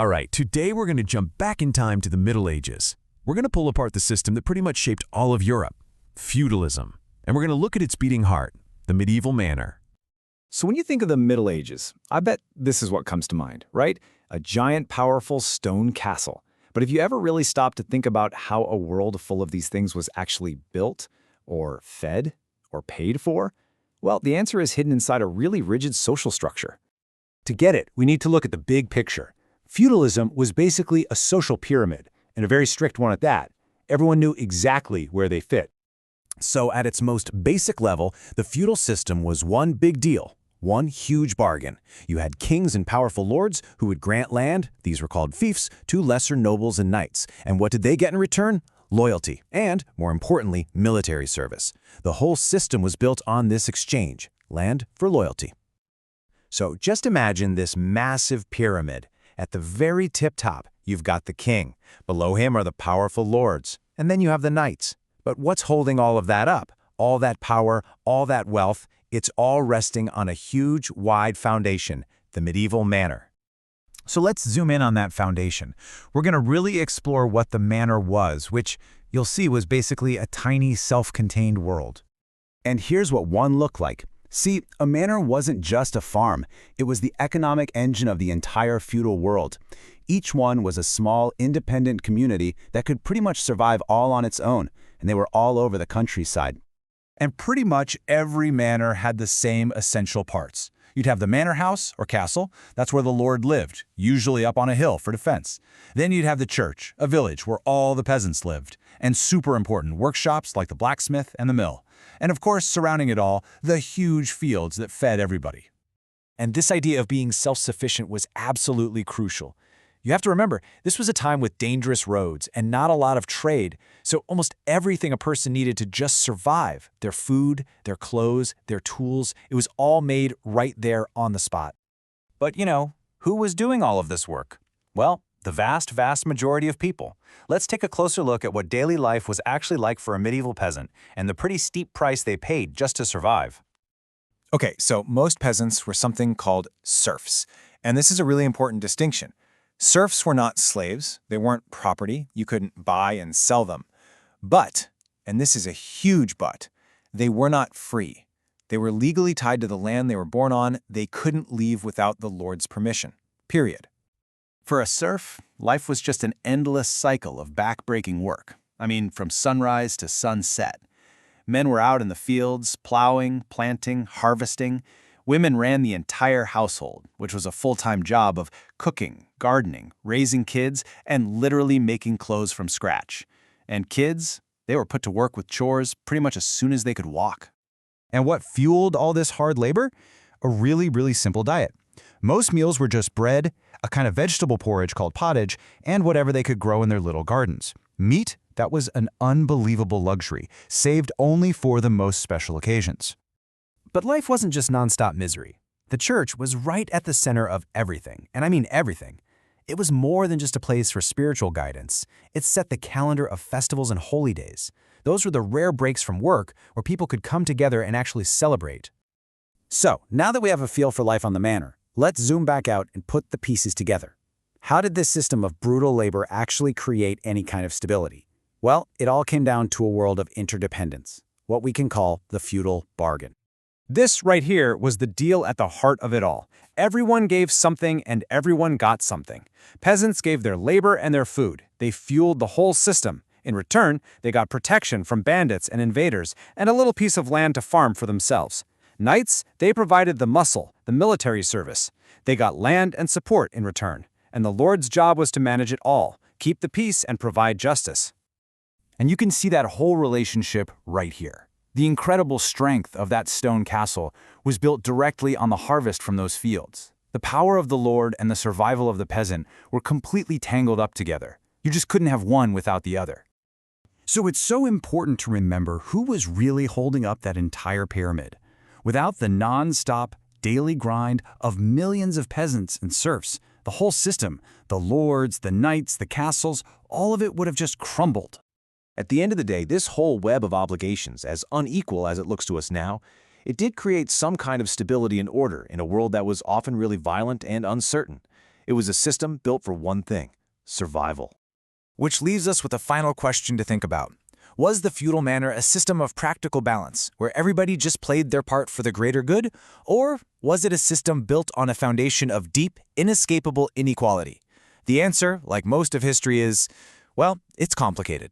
All right, today we're going to jump back in time to the Middle Ages. We're going to pull apart the system that pretty much shaped all of Europe, feudalism. And we're going to look at its beating heart, the medieval manor. So when you think of the Middle Ages, I bet this is what comes to mind, right? A giant, powerful stone castle. But have you ever really stopped to think about how a world full of these things was actually built, or fed, or paid for? Well, the answer is hidden inside a really rigid social structure. To get it, we need to look at the big picture. Feudalism was basically a social pyramid, and a very strict one at that. Everyone knew exactly where they fit. So at its most basic level, the feudal system was one big deal, one huge bargain. You had kings and powerful lords who would grant land, these were called fiefs, to lesser nobles and knights. And what did they get in return? Loyalty, and, more importantly, military service. The whole system was built on this exchange, land for loyalty. So just imagine this massive pyramid. At the very tip top, you've got the king. Below him are the powerful lords. And then you have the knights. But what's holding all of that up? All that power, all that wealth, it's all resting on a huge, wide foundation, the medieval manor. So let's zoom in on that foundation. We're going to really explore what the manor was, which you'll see was basically a tiny, self-contained world. And here's what one looked like. See, a manor wasn't just a farm. It was the economic engine of the entire feudal world. Each one was a small, independent community that could pretty much survive all on its own, and they were all over the countryside. And pretty much every manor had the same essential parts. You'd have the manor house or castle. That's where the lord lived, usually up on a hill for defense. Then you'd have the church, a village where all the peasants lived, and super important workshops like the blacksmith and the mill. And of course, surrounding it all, the huge fields that fed everybody. And this idea of being self-sufficient was absolutely crucial. You have to remember, this was a time with dangerous roads and not a lot of trade, so almost everything a person needed to just survive, their food, their clothes, their tools, it was all made right there on the spot. But who was doing all of this work? Well, the vast majority of people. Let's take a closer look at what daily life was actually like for a medieval peasant and the pretty steep price they paid just to survive. Okay, so most peasants were something called serfs, and this is a really important distinction. Serfs were not slaves, they weren't property, you couldn't buy and sell them. But, and this is a huge but, they were not free. They were legally tied to the land they were born on, they couldn't leave without the lord's permission. Period. For a serf, life was just an endless cycle of back-breaking work. I mean, from sunrise to sunset. Men were out in the fields, plowing, planting, harvesting. Women ran the entire household, which was a full-time job of cooking, gardening, raising kids, and literally making clothes from scratch. And kids, they were put to work with chores pretty much as soon as they could walk. And what fueled all this hard labor? A really simple diet. Most meals were just bread, a kind of vegetable porridge called pottage, and whatever they could grow in their little gardens. Meat, that was an unbelievable luxury, saved only for the most special occasions. But life wasn't just nonstop misery. The church was right at the center of everything, and I mean everything. It was more than just a place for spiritual guidance. It set the calendar of festivals and holy days. Those were the rare breaks from work where people could come together and actually celebrate. So, now that we have a feel for life on the manor, let's zoom back out and put the pieces together. How did this system of brutal labor actually create any kind of stability? Well, it all came down to a world of interdependence, what we can call the feudal bargain. This right here was the deal at the heart of it all. Everyone gave something and everyone got something. Peasants gave their labor and their food. They fueled the whole system. In return, they got protection from bandits and invaders and a little piece of land to farm for themselves. Knights, they provided the muscle, the military service. They got land and support in return. And the lord's job was to manage it all, keep the peace and provide justice. And you can see that whole relationship right here. The incredible strength of that stone castle was built directly on the harvest from those fields. The power of the lord and the survival of the peasant were completely tangled up together. You just couldn't have one without the other. So it's so important to remember who was really holding up that entire pyramid. Without the non-stop, daily grind of millions of peasants and serfs, the whole system, the lords, the knights, the castles, all of it would have just crumbled. At the end of the day, this whole web of obligations, as unequal as it looks to us now, it did create some kind of stability and order in a world that was often really violent and uncertain. It was a system built for one thing: survival. Which leaves us with a final question to think about. Was the feudal manor a system of practical balance, where everybody just played their part for the greater good? Or was it a system built on a foundation of deep, inescapable inequality? The answer, like most of history, is, well, it's complicated.